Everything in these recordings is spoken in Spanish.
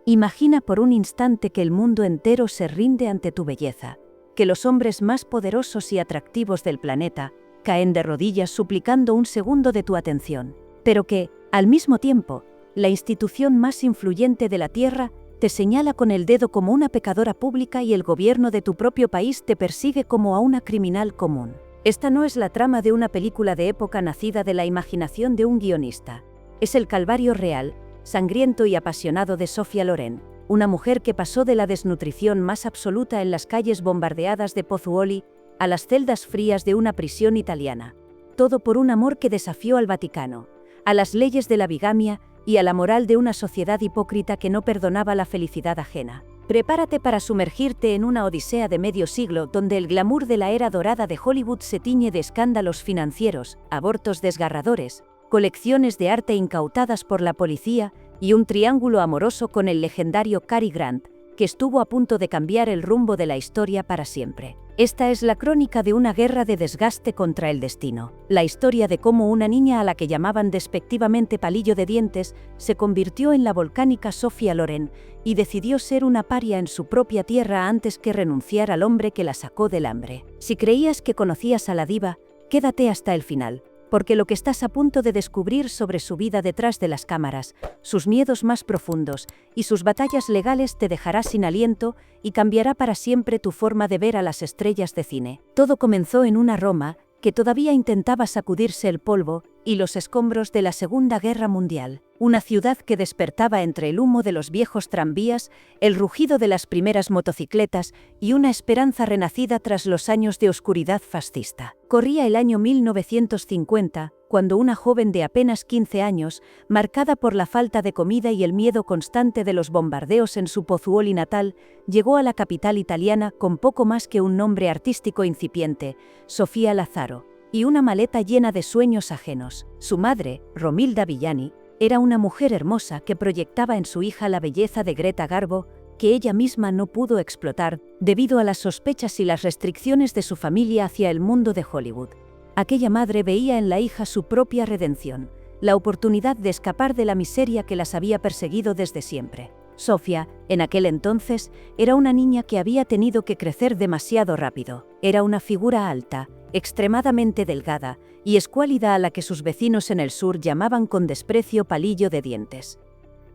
Imagina por un instante que el mundo entero se rinde ante tu belleza, que los hombres más poderosos y atractivos del planeta caen de rodillas suplicando un segundo de tu atención, pero que, al mismo tiempo, la institución más influyente de la Tierra te señala con el dedo como una pecadora pública y el gobierno de tu propio país te persigue como a una criminal común. Esta no es la trama de una película de época nacida de la imaginación de un guionista. Es el calvario real, sangriento y apasionado de Sophia Loren, una mujer que pasó de la desnutrición más absoluta en las calles bombardeadas de Pozzuoli a las celdas frías de una prisión italiana. Todo por un amor que desafió al Vaticano, a las leyes de la bigamia y a la moral de una sociedad hipócrita que no perdonaba la felicidad ajena. Prepárate para sumergirte en una odisea de medio siglo donde el glamour de la era dorada de Hollywood se tiñe de escándalos financieros, abortos desgarradores, colecciones de arte incautadas por la policía y un triángulo amoroso con el legendario Cary Grant, que estuvo a punto de cambiar el rumbo de la historia para siempre. Esta es la crónica de una guerra de desgaste contra el destino. La historia de cómo una niña a la que llamaban despectivamente palillo de dientes se convirtió en la volcánica Sophia Loren y decidió ser una paria en su propia tierra antes que renunciar al hombre que la sacó del hambre. Si creías que conocías a la diva, quédate hasta el final, porque lo que estás a punto de descubrir sobre su vida detrás de las cámaras, sus miedos más profundos y sus batallas legales te dejará sin aliento y cambiará para siempre tu forma de ver a las estrellas de cine. Todo comenzó en una Roma que todavía intentaba sacudirse el polvo y los escombros de la Segunda Guerra Mundial. Una ciudad que despertaba entre el humo de los viejos tranvías, el rugido de las primeras motocicletas y una esperanza renacida tras los años de oscuridad fascista. Corría el año 1950, cuando una joven de apenas 15 años, marcada por la falta de comida y el miedo constante de los bombardeos en su Pozzuoli natal, llegó a la capital italiana con poco más que un nombre artístico incipiente, Sofía Lazzaro, y una maleta llena de sueños ajenos. Su madre, Romilda Villani, era una mujer hermosa que proyectaba en su hija la belleza de Greta Garbo, que ella misma no pudo explotar debido a las sospechas y las restricciones de su familia hacia el mundo de Hollywood. Aquella madre veía en la hija su propia redención, la oportunidad de escapar de la miseria que las había perseguido desde siempre. Sofía, en aquel entonces, era una niña que había tenido que crecer demasiado rápido. Era una figura alta, extremadamente delgada y escuálida a la que sus vecinos en el sur llamaban con desprecio palillo de dientes.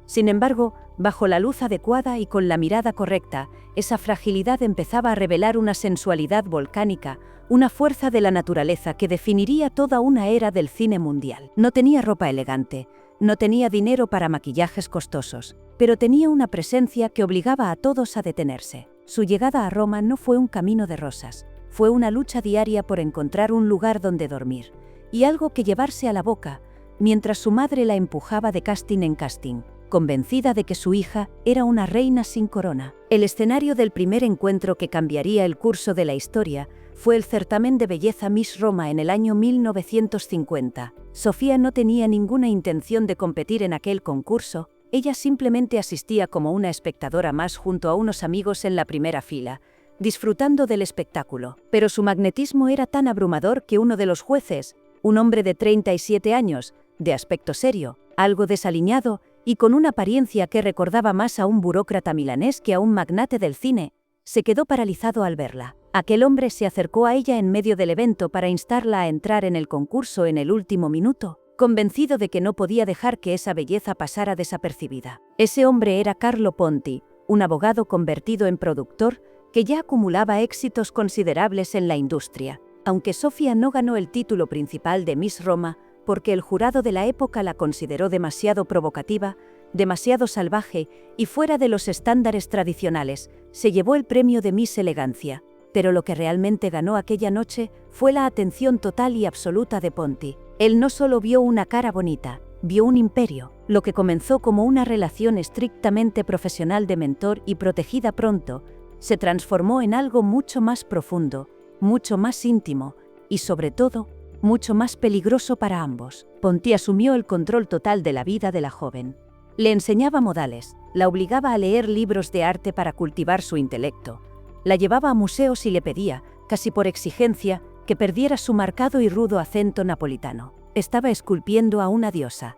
Sin embargo, bajo la luz adecuada y con la mirada correcta, esa fragilidad empezaba a revelar una sensualidad volcánica, una fuerza de la naturaleza que definiría toda una era del cine mundial. No tenía ropa elegante, no tenía dinero para maquillajes costosos, pero tenía una presencia que obligaba a todos a detenerse. Su llegada a Roma no fue un camino de rosas, fue una lucha diaria por encontrar un lugar donde dormir, y algo que llevarse a la boca, mientras su madre la empujaba de casting en casting, convencida de que su hija era una reina sin corona. El escenario del primer encuentro que cambiaría el curso de la historia fue el certamen de belleza Miss Roma en el año 1950. Sofía no tenía ninguna intención de competir en aquel concurso, ella simplemente asistía como una espectadora más junto a unos amigos en la primera fila, disfrutando del espectáculo. Pero su magnetismo era tan abrumador que uno de los jueces, un hombre de 37 años, de aspecto serio, algo desaliñado y con una apariencia que recordaba más a un burócrata milanés que a un magnate del cine, se quedó paralizado al verla. Aquel hombre se acercó a ella en medio del evento para instarla a entrar en el concurso en el último minuto, convencido de que no podía dejar que esa belleza pasara desapercibida. Ese hombre era Carlo Ponti, un abogado convertido en productor que ya acumulaba éxitos considerables en la industria. Aunque Sofía no ganó el título principal de Miss Roma, porque el jurado de la época la consideró demasiado provocativa, demasiado salvaje y fuera de los estándares tradicionales, se llevó el premio de Miss Elegancia. Pero lo que realmente ganó aquella noche fue la atención total y absoluta de Ponti. Él no solo vio una cara bonita, vio un imperio. Lo que comenzó como una relación estrictamente profesional de mentor y protegida pronto, se transformó en algo mucho más profundo, mucho más íntimo y, sobre todo, mucho más peligroso para ambos. Ponti asumió el control total de la vida de la joven. Le enseñaba modales, la obligaba a leer libros de arte para cultivar su intelecto, la llevaba a museos y le pedía, casi por exigencia, que perdiera su marcado y rudo acento napolitano. Estaba esculpiendo a una diosa.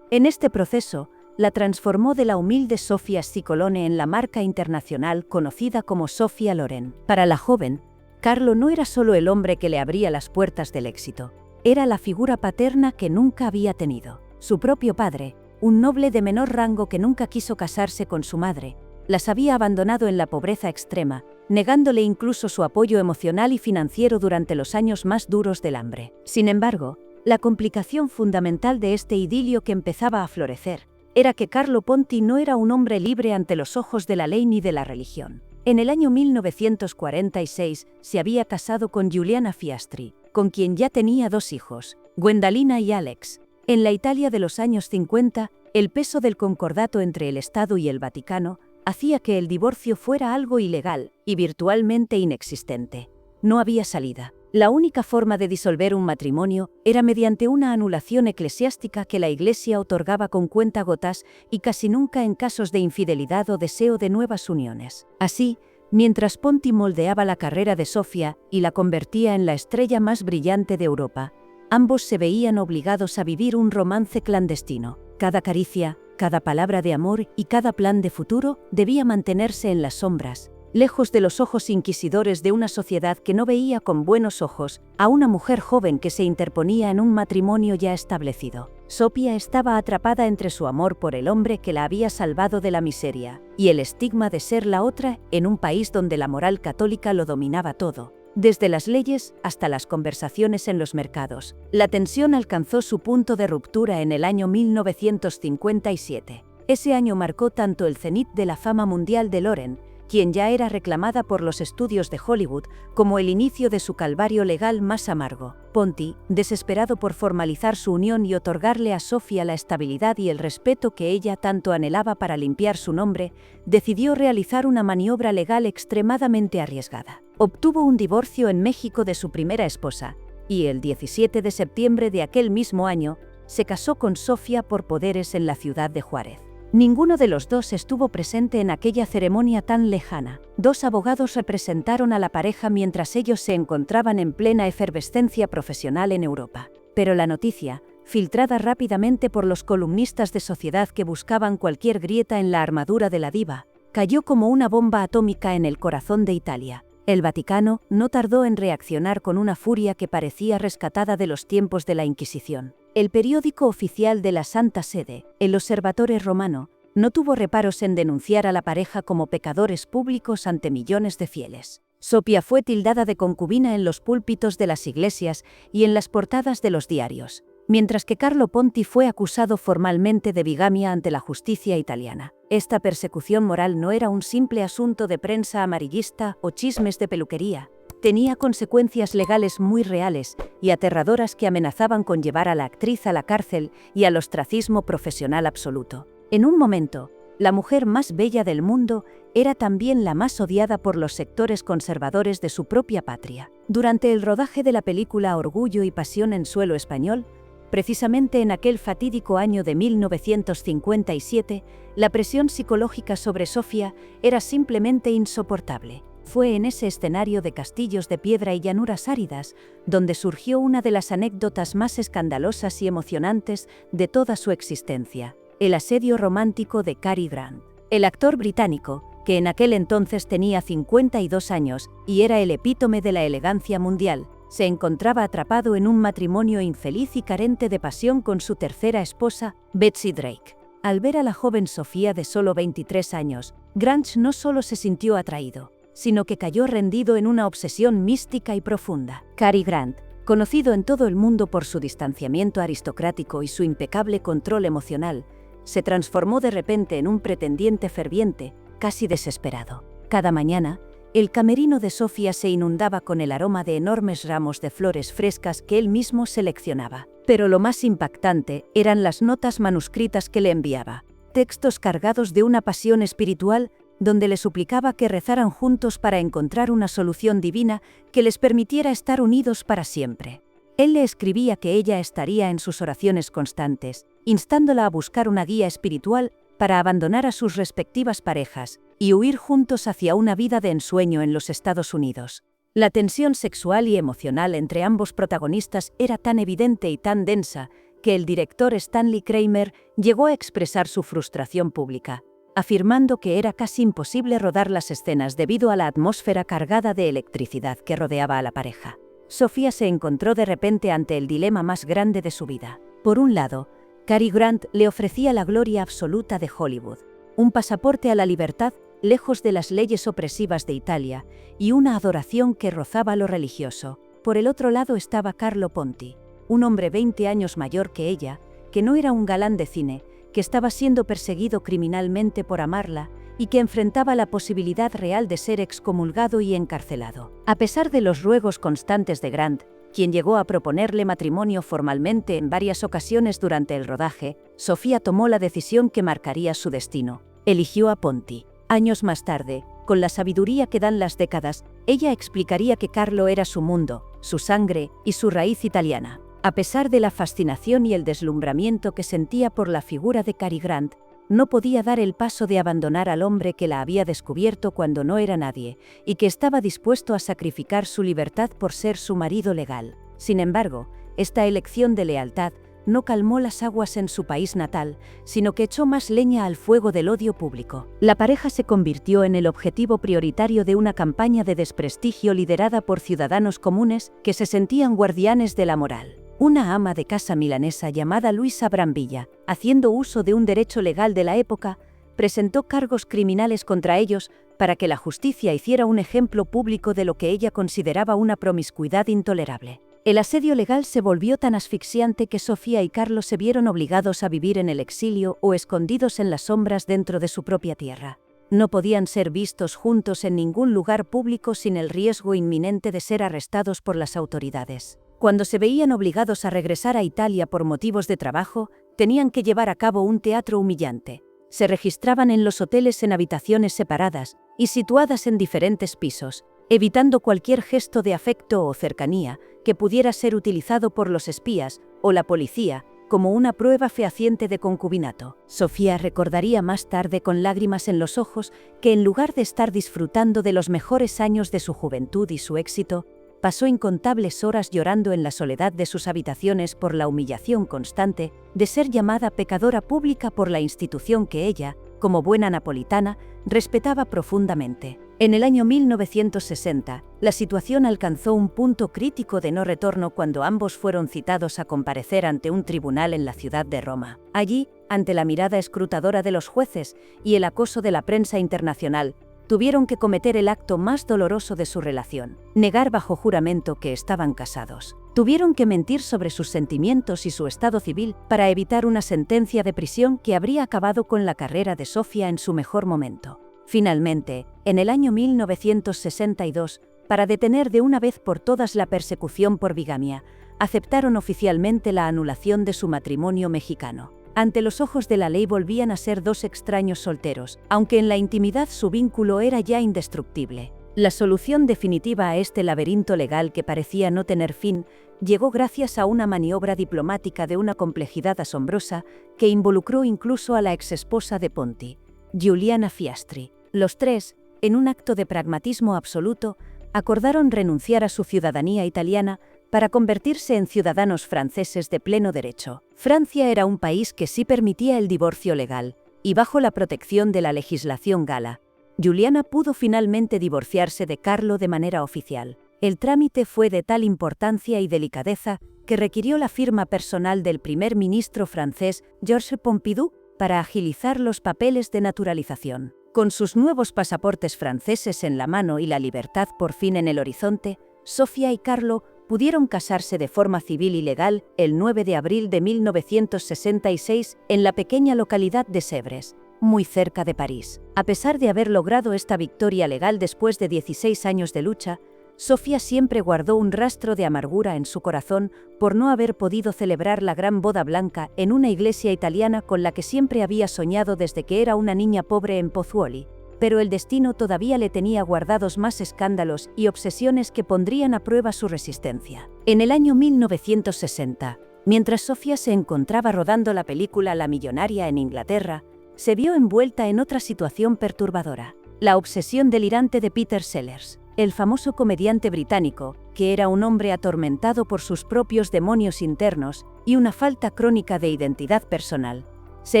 En este proceso, la transformó de la humilde Sofia Cicolone en la marca internacional conocida como Sofia Loren. Para la joven, Carlo no era solo el hombre que le abría las puertas del éxito, era la figura paterna que nunca había tenido. Su propio padre, un noble de menor rango que nunca quiso casarse con su madre, las había abandonado en la pobreza extrema, negándole incluso su apoyo emocional y financiero durante los años más duros del hambre. Sin embargo, la complicación fundamental de este idilio que empezaba a florecer era que Carlo Ponti no era un hombre libre ante los ojos de la ley ni de la religión. En el año 1946 se había casado con Giuliana Fiastri, con quien ya tenía 2 hijos, Gwendalina y Alex. En la Italia de los años 50, el peso del concordato entre el Estado y el Vaticano hacía que el divorcio fuera algo ilegal y virtualmente inexistente. No había salida. La única forma de disolver un matrimonio era mediante una anulación eclesiástica que la Iglesia otorgaba con cuentagotas y casi nunca en casos de infidelidad o deseo de nuevas uniones. Así, mientras Ponti moldeaba la carrera de Sofia y la convertía en la estrella más brillante de Europa, ambos se veían obligados a vivir un romance clandestino. Cada caricia, cada palabra de amor y cada plan de futuro debía mantenerse en las sombras, lejos de los ojos inquisidores de una sociedad que no veía con buenos ojos a una mujer joven que se interponía en un matrimonio ya establecido. Sofia estaba atrapada entre su amor por el hombre que la había salvado de la miseria y el estigma de ser la otra en un país donde la moral católica lo dominaba todo, desde las leyes hasta las conversaciones en los mercados. La tensión alcanzó su punto de ruptura en el año 1957. Ese año marcó tanto el cenit de la fama mundial de Loren, quien ya era reclamada por los estudios de Hollywood, como el inicio de su calvario legal más amargo. Ponti, desesperado por formalizar su unión y otorgarle a Sofia la estabilidad y el respeto que ella tanto anhelaba para limpiar su nombre, decidió realizar una maniobra legal extremadamente arriesgada. Obtuvo un divorcio en México de su primera esposa, y el 17 de septiembre de aquel mismo año, se casó con Sofia por poderes en la ciudad de Juárez. Ninguno de los dos estuvo presente en aquella ceremonia tan lejana. 2 abogados representaron a la pareja mientras ellos se encontraban en plena efervescencia profesional en Europa. Pero la noticia, filtrada rápidamente por los columnistas de Sociedad que buscaban cualquier grieta en la armadura de la diva, cayó como una bomba atómica en el corazón de Italia. El Vaticano no tardó en reaccionar con una furia que parecía rescatada de los tiempos de la Inquisición. El periódico oficial de la Santa Sede, el Osservatore Romano, no tuvo reparos en denunciar a la pareja como pecadores públicos ante millones de fieles. Sofia fue tildada de concubina en los púlpitos de las iglesias y en las portadas de los diarios, mientras que Carlo Ponti fue acusado formalmente de bigamia ante la justicia italiana. Esta persecución moral no era un simple asunto de prensa amarillista o chismes de peluquería. Tenía consecuencias legales muy reales y aterradoras que amenazaban con llevar a la actriz a la cárcel y al ostracismo profesional absoluto. En un momento, la mujer más bella del mundo era también la más odiada por los sectores conservadores de su propia patria. Durante el rodaje de la película Orgullo y Pasión en suelo español, precisamente en aquel fatídico año de 1957, la presión psicológica sobre Sofia era simplemente insoportable. Fue en ese escenario de castillos de piedra y llanuras áridas donde surgió una de las anécdotas más escandalosas y emocionantes de toda su existencia: el asedio romántico de Cary Grant. El actor británico, que en aquel entonces tenía 52 años y era el epítome de la elegancia mundial, se encontraba atrapado en un matrimonio infeliz y carente de pasión con su tercera esposa, Betsy Drake. Al ver a la joven Sofía de solo 23 años, Grant no solo se sintió atraído, sino que cayó rendido en una obsesión mística y profunda. Cary Grant, conocido en todo el mundo por su distanciamiento aristocrático y su impecable control emocional, se transformó de repente en un pretendiente ferviente, casi desesperado. Cada mañana, el camerino de Sofia se inundaba con el aroma de enormes ramos de flores frescas que él mismo seleccionaba. Pero lo más impactante eran las notas manuscritas que le enviaba, textos cargados de una pasión espiritual donde le suplicaba que rezaran juntos para encontrar una solución divina que les permitiera estar unidos para siempre. Él le escribía que ella estaría en sus oraciones constantes, instándola a buscar una guía espiritual para abandonar a sus respectivas parejas y huir juntos hacia una vida de ensueño en los Estados Unidos. La tensión sexual y emocional entre ambos protagonistas era tan evidente y tan densa que el director Stanley Kramer llegó a expresar su frustración pública, afirmando que era casi imposible rodar las escenas debido a la atmósfera cargada de electricidad que rodeaba a la pareja. Sofía se encontró de repente ante el dilema más grande de su vida. Por un lado, Cary Grant le ofrecía la gloria absoluta de Hollywood, un pasaporte a la libertad lejos de las leyes opresivas de Italia y una adoración que rozaba lo religioso. Por el otro lado estaba Carlo Ponti, un hombre 20 años mayor que ella, que no era un galán de cine, que estaba siendo perseguido criminalmente por amarla y que enfrentaba la posibilidad real de ser excomulgado y encarcelado. A pesar de los ruegos constantes de Grant, quien llegó a proponerle matrimonio formalmente en varias ocasiones durante el rodaje, Sofía tomó la decisión que marcaría su destino. Eligió a Ponti. Años más tarde, con la sabiduría que dan las décadas, ella explicaría que Carlo era su mundo, su sangre y su raíz italiana. A pesar de la fascinación y el deslumbramiento que sentía por la figura de Cary Grant, no podía dar el paso de abandonar al hombre que la había descubierto cuando no era nadie, y que estaba dispuesto a sacrificar su libertad por ser su marido legal. Sin embargo, esta elección de lealtad no calmó las aguas en su país natal, sino que echó más leña al fuego del odio público. La pareja se convirtió en el objetivo prioritario de una campaña de desprestigio liderada por ciudadanos comunes que se sentían guardianes de la moral. Una ama de casa milanesa llamada Luisa Brambilla, haciendo uso de un derecho legal de la época, presentó cargos criminales contra ellos para que la justicia hiciera un ejemplo público de lo que ella consideraba una promiscuidad intolerable. El asedio legal se volvió tan asfixiante que Sofía y Carlo se vieron obligados a vivir en el exilio o escondidos en las sombras dentro de su propia tierra. No podían ser vistos juntos en ningún lugar público sin el riesgo inminente de ser arrestados por las autoridades. Cuando se veían obligados a regresar a Italia por motivos de trabajo, tenían que llevar a cabo un teatro humillante. Se registraban en los hoteles en habitaciones separadas y situadas en diferentes pisos, evitando cualquier gesto de afecto o cercanía que pudiera ser utilizado por los espías o la policía como una prueba fehaciente de concubinato. Sofía recordaría más tarde con lágrimas en los ojos que en lugar de estar disfrutando de los mejores años de su juventud y su éxito, pasó incontables horas llorando en la soledad de sus habitaciones por la humillación constante de ser llamada pecadora pública por la institución que ella, como buena napolitana, respetaba profundamente. En el año 1960, la situación alcanzó un punto crítico de no retorno cuando ambos fueron citados a comparecer ante un tribunal en la ciudad de Roma. Allí, ante la mirada escrutadora de los jueces y el acoso de la prensa internacional, tuvieron que cometer el acto más doloroso de su relación, negar bajo juramento que estaban casados. Tuvieron que mentir sobre sus sentimientos y su estado civil para evitar una sentencia de prisión que habría acabado con la carrera de Sofía en su mejor momento. Finalmente, en el año 1962, para detener de una vez por todas la persecución por bigamia, aceptaron oficialmente la anulación de su matrimonio mexicano. Ante los ojos de la ley volvían a ser dos extraños solteros, aunque en la intimidad su vínculo era ya indestructible. La solución definitiva a este laberinto legal que parecía no tener fin llegó gracias a una maniobra diplomática de una complejidad asombrosa que involucró incluso a la exesposa de Ponti, Giuliana Fiastri. Los tres, en un acto de pragmatismo absoluto, acordaron renunciar a su ciudadanía italiana para convertirse en ciudadanos franceses de pleno derecho. Francia era un país que sí permitía el divorcio legal, y bajo la protección de la legislación gala, Giuliana pudo finalmente divorciarse de Carlo de manera oficial. El trámite fue de tal importancia y delicadeza que requirió la firma personal del primer ministro francés Georges Pompidou para agilizar los papeles de naturalización. Con sus nuevos pasaportes franceses en la mano y la libertad por fin en el horizonte, Sofía y Carlo pudieron casarse de forma civil y legal el 9 de abril de 1966 en la pequeña localidad de Sèvres, muy cerca de París. A pesar de haber logrado esta victoria legal después de 16 años de lucha, Sofía siempre guardó un rastro de amargura en su corazón por no haber podido celebrar la gran boda blanca en una iglesia italiana con la que siempre había soñado desde que era una niña pobre en Pozzuoli. Pero el destino todavía le tenía guardados más escándalos y obsesiones que pondrían a prueba su resistencia. En el año 1960, mientras Sofía se encontraba rodando la película La millonaria en Inglaterra, se vio envuelta en otra situación perturbadora: la obsesión delirante de Peter Sellers, el famoso comediante británico, que era un hombre atormentado por sus propios demonios internos y una falta crónica de identidad personal. Se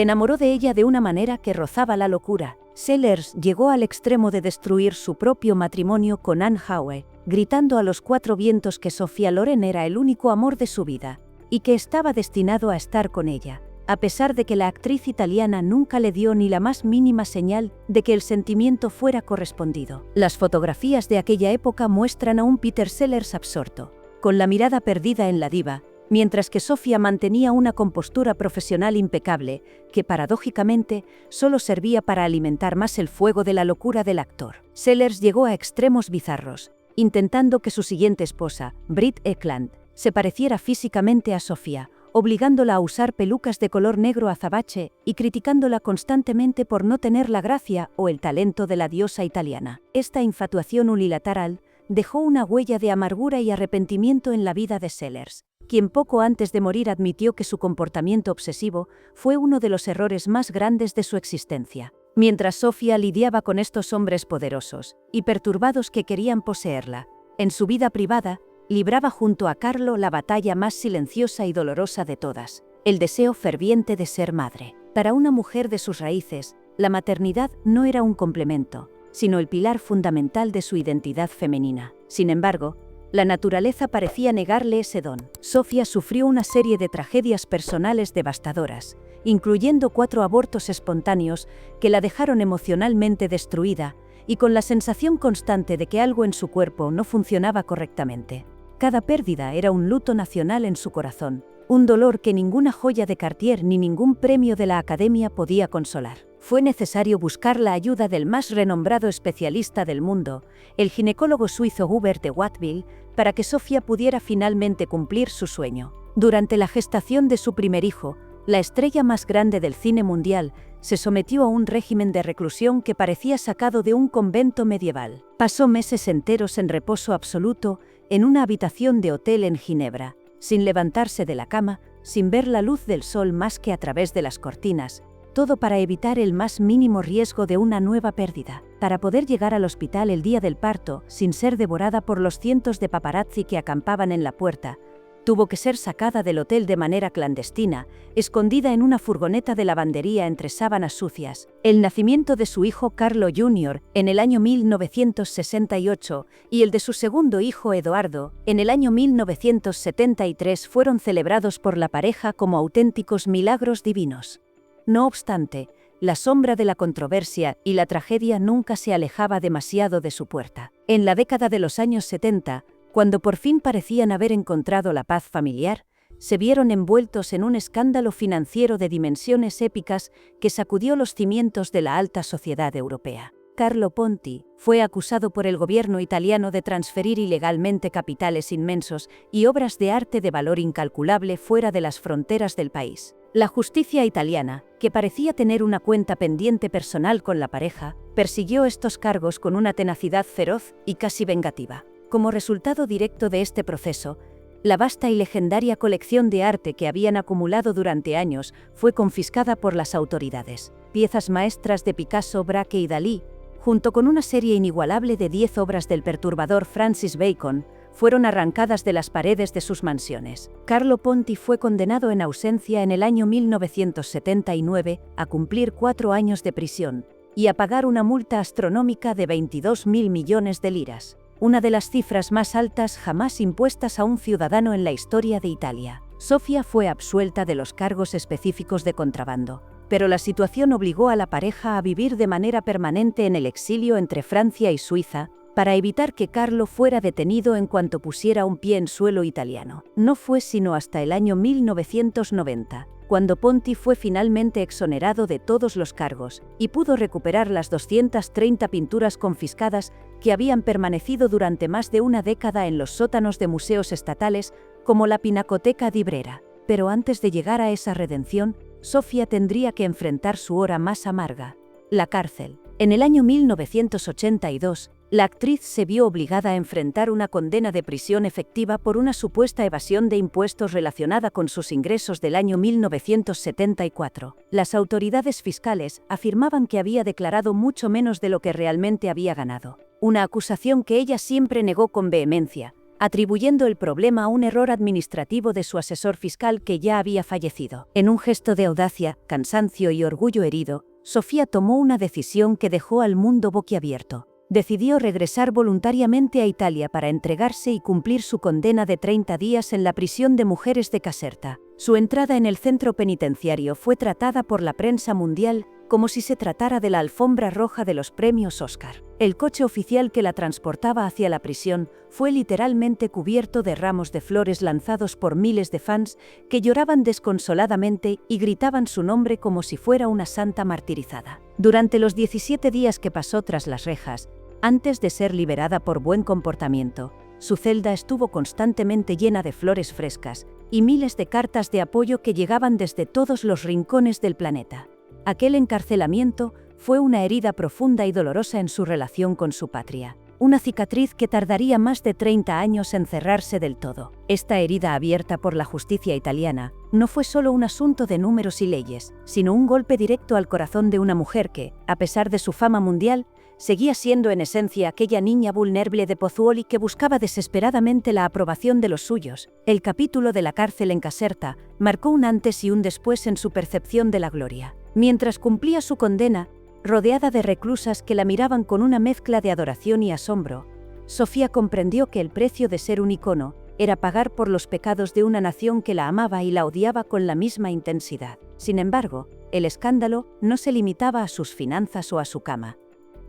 enamoró de ella de una manera que rozaba la locura. Sellers llegó al extremo de destruir su propio matrimonio con Anne Hathaway, gritando a los cuatro vientos que Sophia Loren era el único amor de su vida y que estaba destinado a estar con ella, a pesar de que la actriz italiana nunca le dio ni la más mínima señal de que el sentimiento fuera correspondido. Las fotografías de aquella época muestran a un Peter Sellers absorto, con la mirada perdida en la diva, mientras que Sophia mantenía una compostura profesional impecable, que paradójicamente solo servía para alimentar más el fuego de la locura del actor. Sellers llegó a extremos bizarros, intentando que su siguiente esposa, Britt Ekland, se pareciera físicamente a Sophia, obligándola a usar pelucas de color negro azabache y criticándola constantemente por no tener la gracia o el talento de la diosa italiana. Esta infatuación unilateral dejó una huella de amargura y arrepentimiento en la vida de Sellers, quien poco antes de morir admitió que su comportamiento obsesivo fue uno de los errores más grandes de su existencia. Mientras Sophia lidiaba con estos hombres poderosos y perturbados que querían poseerla, en su vida privada, libraba junto a Carlo la batalla más silenciosa y dolorosa de todas, el deseo ferviente de ser madre. Para una mujer de sus raíces, la maternidad no era un complemento, sino el pilar fundamental de su identidad femenina. Sin embargo, la naturaleza parecía negarle ese don. Sophia sufrió una serie de tragedias personales devastadoras, incluyendo 4 abortos espontáneos que la dejaron emocionalmente destruida y con la sensación constante de que algo en su cuerpo no funcionaba correctamente. Cada pérdida era un luto nacional en su corazón, un dolor que ninguna joya de Cartier ni ningún premio de la Academia podía consolar. Fue necesario buscar la ayuda del más renombrado especialista del mundo, el ginecólogo suizo Hubert de Watteville, para que Sophia pudiera finalmente cumplir su sueño. Durante la gestación de su primer hijo, la estrella más grande del cine mundial se sometió a un régimen de reclusión que parecía sacado de un convento medieval. Pasó meses enteros en reposo absoluto en una habitación de hotel en Ginebra, sin levantarse de la cama, sin ver la luz del sol más que a través de las cortinas, todo para evitar el más mínimo riesgo de una nueva pérdida. Para poder llegar al hospital el día del parto, sin ser devorada por los cientos de paparazzi que acampaban en la puerta, tuvo que ser sacada del hotel de manera clandestina, escondida en una furgoneta de lavandería entre sábanas sucias. El nacimiento de su hijo Carlo Jr. en el año 1968 y el de su segundo hijo Edoardo en el año 1973 fueron celebrados por la pareja como auténticos milagros divinos. No obstante, la sombra de la controversia y la tragedia nunca se alejaba demasiado de su puerta. En la década de los años 70, cuando por fin parecían haber encontrado la paz familiar, se vieron envueltos en un escándalo financiero de dimensiones épicas que sacudió los cimientos de la alta sociedad europea. Carlo Ponti fue acusado por el gobierno italiano de transferir ilegalmente capitales inmensos y obras de arte de valor incalculable fuera de las fronteras del país. La justicia italiana, que parecía tener una cuenta pendiente personal con la pareja, persiguió estos cargos con una tenacidad feroz y casi vengativa. Como resultado directo de este proceso, la vasta y legendaria colección de arte que habían acumulado durante años fue confiscada por las autoridades. Piezas maestras de Picasso, Braque y Dalí, junto con una serie inigualable de 10 obras del perturbador Francis Bacon, fueron arrancadas de las paredes de sus mansiones. Carlo Ponti fue condenado en ausencia en el año 1979 a cumplir 4 años de prisión y a pagar una multa astronómica de 22.000 millones de liras. Una de las cifras más altas jamás impuestas a un ciudadano en la historia de Italia. Sophia fue absuelta de los cargos específicos de contrabando, pero la situación obligó a la pareja a vivir de manera permanente en el exilio entre Francia y Suiza, para evitar que Carlo fuera detenido en cuanto pusiera un pie en suelo italiano. No fue sino hasta el año 1990, cuando Ponti fue finalmente exonerado de todos los cargos y pudo recuperar las 230 pinturas confiscadas que habían permanecido durante más de una década en los sótanos de museos estatales como la Pinacoteca di Brera. Pero antes de llegar a esa redención, Sophia tendría que enfrentar su hora más amarga: la cárcel. En el año 1982, la actriz se vio obligada a enfrentar una condena de prisión efectiva por una supuesta evasión de impuestos relacionada con sus ingresos del año 1974. Las autoridades fiscales afirmaban que había declarado mucho menos de lo que realmente había ganado, una acusación que ella siempre negó con vehemencia, atribuyendo el problema a un error administrativo de su asesor fiscal que ya había fallecido. En un gesto de audacia, cansancio y orgullo herido, Sofía tomó una decisión que dejó al mundo boquiabierto. Decidió regresar voluntariamente a Italia para entregarse y cumplir su condena de 30 días en la prisión de mujeres de Caserta. Su entrada en el centro penitenciario fue tratada por la prensa mundial como si se tratara de la alfombra roja de los premios Oscar. El coche oficial que la transportaba hacia la prisión fue literalmente cubierto de ramos de flores lanzados por miles de fans que lloraban desconsoladamente y gritaban su nombre como si fuera una santa martirizada. Durante los 17 días que pasó tras las rejas, antes de ser liberada por buen comportamiento, su celda estuvo constantemente llena de flores frescas y miles de cartas de apoyo que llegaban desde todos los rincones del planeta. Aquel encarcelamiento fue una herida profunda y dolorosa en su relación con su patria, una cicatriz que tardaría más de 30 años en cerrarse del todo. Esta herida abierta por la justicia italiana no fue solo un asunto de números y leyes, sino un golpe directo al corazón de una mujer que, a pesar de su fama mundial, seguía siendo en esencia aquella niña vulnerable de Pozzuoli que buscaba desesperadamente la aprobación de los suyos. El capítulo de la cárcel en Caserta marcó un antes y un después en su percepción de la gloria. Mientras cumplía su condena, rodeada de reclusas que la miraban con una mezcla de adoración y asombro, Sofía comprendió que el precio de ser un icono era pagar por los pecados de una nación que la amaba y la odiaba con la misma intensidad. Sin embargo, el escándalo no se limitaba a sus finanzas o a su cama.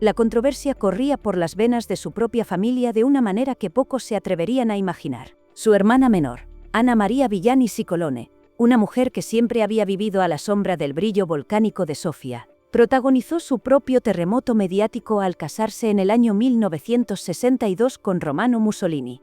La controversia corría por las venas de su propia familia de una manera que pocos se atreverían a imaginar. Su hermana menor, Anna Maria Villani Siccolone, una mujer que siempre había vivido a la sombra del brillo volcánico de Sofía, protagonizó su propio terremoto mediático al casarse en el año 1962 con Romano Mussolini.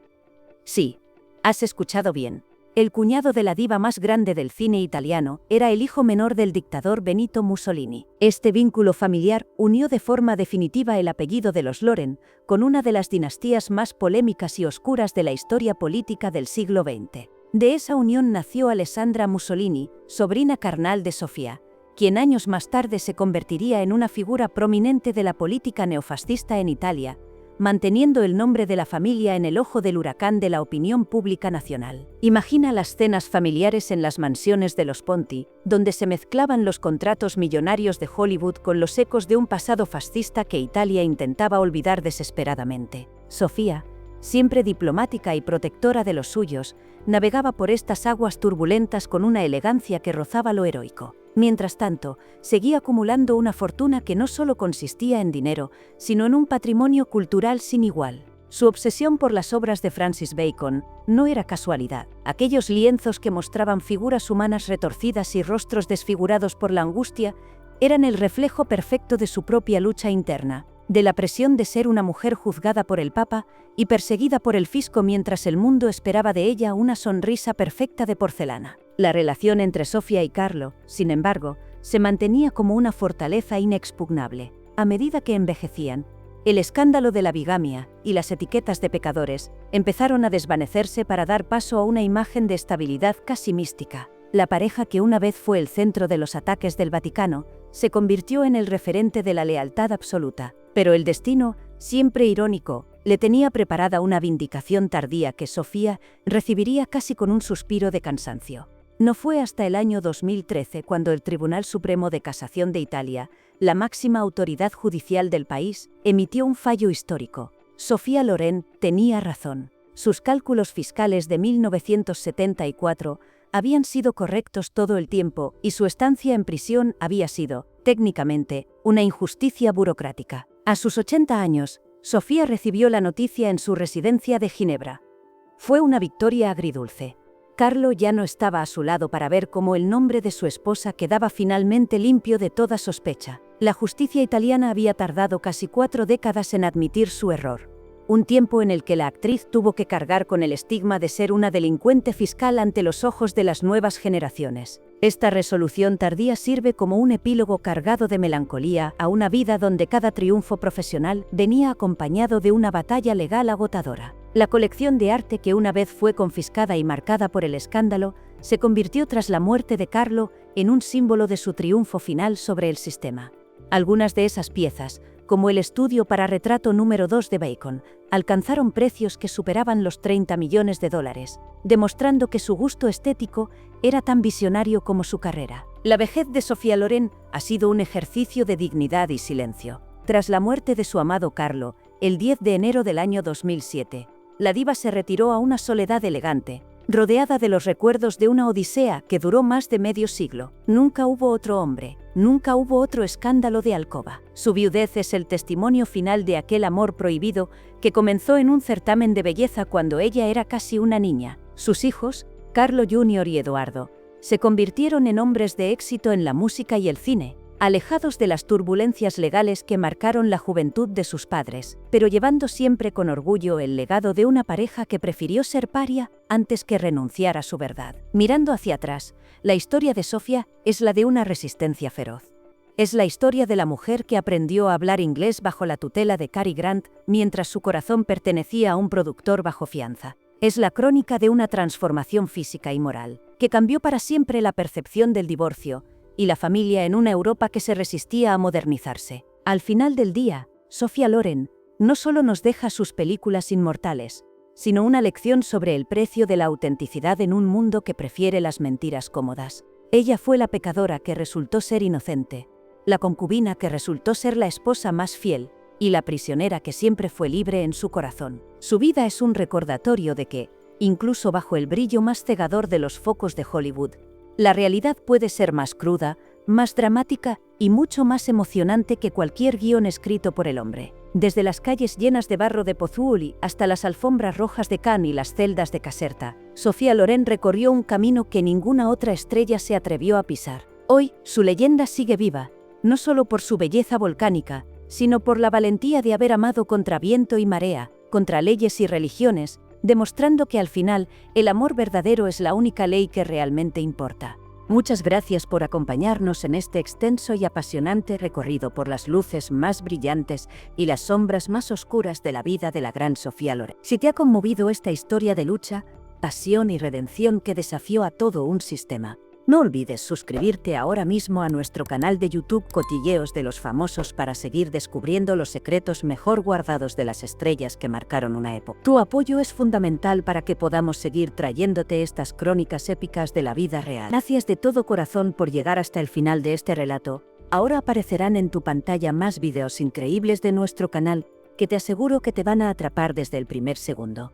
Sí, has escuchado bien. El cuñado de la diva más grande del cine italiano era el hijo menor del dictador Benito Mussolini. Este vínculo familiar unió de forma definitiva el apellido de los Loren con una de las dinastías más polémicas y oscuras de la historia política del siglo XX. De esa unión nació Alessandra Mussolini, sobrina carnal de Sofía, quien años más tarde se convertiría en una figura prominente de la política neofascista en Italia, manteniendo el nombre de la familia en el ojo del huracán de la opinión pública nacional. Imagina las cenas familiares en las mansiones de los Ponti, donde se mezclaban los contratos millonarios de Hollywood con los ecos de un pasado fascista que Italia intentaba olvidar desesperadamente. Sofía, siempre diplomática y protectora de los suyos, navegaba por estas aguas turbulentas con una elegancia que rozaba lo heroico. Mientras tanto, seguía acumulando una fortuna que no solo consistía en dinero, sino en un patrimonio cultural sin igual. Su obsesión por las obras de Francis Bacon no era casualidad. Aquellos lienzos que mostraban figuras humanas retorcidas y rostros desfigurados por la angustia eran el reflejo perfecto de su propia lucha interna, de la presión de ser una mujer juzgada por el Papa y perseguida por el fisco mientras el mundo esperaba de ella una sonrisa perfecta de porcelana. La relación entre Sofía y Carlo, sin embargo, se mantenía como una fortaleza inexpugnable. A medida que envejecían, el escándalo de la bigamia y las etiquetas de pecadores empezaron a desvanecerse para dar paso a una imagen de estabilidad casi mística. La pareja que una vez fue el centro de los ataques del Vaticano se convirtió en el referente de la lealtad absoluta. Pero el destino, siempre irónico, le tenía preparada una vindicación tardía que Sofía recibiría casi con un suspiro de cansancio. No fue hasta el año 2013 cuando el Tribunal Supremo de Casación de Italia, la máxima autoridad judicial del país, emitió un fallo histórico. Sofía Loren tenía razón. Sus cálculos fiscales de 1974 habían sido correctos todo el tiempo y su estancia en prisión había sido, técnicamente, una injusticia burocrática. A sus 80 años, Sofía recibió la noticia en su residencia de Ginebra. Fue una victoria agridulce. Carlo ya no estaba a su lado para ver cómo el nombre de su esposa quedaba finalmente limpio de toda sospecha. La justicia italiana había tardado casi 4 décadas en admitir su error. Un tiempo en el que la actriz tuvo que cargar con el estigma de ser una delincuente fiscal ante los ojos de las nuevas generaciones. Esta resolución tardía sirve como un epílogo cargado de melancolía a una vida donde cada triunfo profesional venía acompañado de una batalla legal agotadora. La colección de arte que una vez fue confiscada y marcada por el escándalo, se convirtió tras la muerte de Carlo en un símbolo de su triunfo final sobre el sistema. Algunas de esas piezas, como el estudio para retrato número 2 de Bacon, alcanzaron precios que superaban los $30 millones, demostrando que su gusto estético era tan visionario como su carrera. La vejez de Sofía Loren ha sido un ejercicio de dignidad y silencio. Tras la muerte de su amado Carlo, el 10 de enero del año 2007, la diva se retiró a una soledad elegante, rodeada de los recuerdos de una odisea que duró más de medio siglo. Nunca hubo otro hombre, nunca hubo otro escándalo de alcoba. Su viudez es el testimonio final de aquel amor prohibido que comenzó en un certamen de belleza cuando ella era casi una niña. Sus hijos, Carlo Jr. y Eduardo, se convirtieron en hombres de éxito en la música y el cine, alejados de las turbulencias legales que marcaron la juventud de sus padres, pero llevando siempre con orgullo el legado de una pareja que prefirió ser paria antes que renunciar a su verdad. Mirando hacia atrás, la historia de Sofía es la de una resistencia feroz. Es la historia de la mujer que aprendió a hablar inglés bajo la tutela de Cary Grant mientras su corazón pertenecía a un productor bajo fianza. Es la crónica de una transformación física y moral, que cambió para siempre la percepción del divorcio y la familia en una Europa que se resistía a modernizarse. Al final del día, Sofía Loren no solo nos deja sus películas inmortales, sino una lección sobre el precio de la autenticidad en un mundo que prefiere las mentiras cómodas. Ella fue la pecadora que resultó ser inocente, la concubina que resultó ser la esposa más fiel, y la prisionera que siempre fue libre en su corazón. Su vida es un recordatorio de que, incluso bajo el brillo más cegador de los focos de Hollywood, la realidad puede ser más cruda, más dramática y mucho más emocionante que cualquier guión escrito por el hombre. Desde las calles llenas de barro de Pozzuoli hasta las alfombras rojas de Cannes y las celdas de Caserta, Sofía Loren recorrió un camino que ninguna otra estrella se atrevió a pisar. Hoy, su leyenda sigue viva, no solo por su belleza volcánica, sino por la valentía de haber amado contra viento y marea, contra leyes y religiones, demostrando que al final, el amor verdadero es la única ley que realmente importa. Muchas gracias por acompañarnos en este extenso y apasionante recorrido por las luces más brillantes y las sombras más oscuras de la vida de la gran Sofía Loren. Si te ha conmovido esta historia de lucha, pasión y redención que desafió a todo un sistema, no olvides suscribirte ahora mismo a nuestro canal de YouTube Cotilleos de los Famosos para seguir descubriendo los secretos mejor guardados de las estrellas que marcaron una época. Tu apoyo es fundamental para que podamos seguir trayéndote estas crónicas épicas de la vida real. Gracias de todo corazón por llegar hasta el final de este relato. Ahora aparecerán en tu pantalla más videos increíbles de nuestro canal que te aseguro que te van a atrapar desde el primer segundo.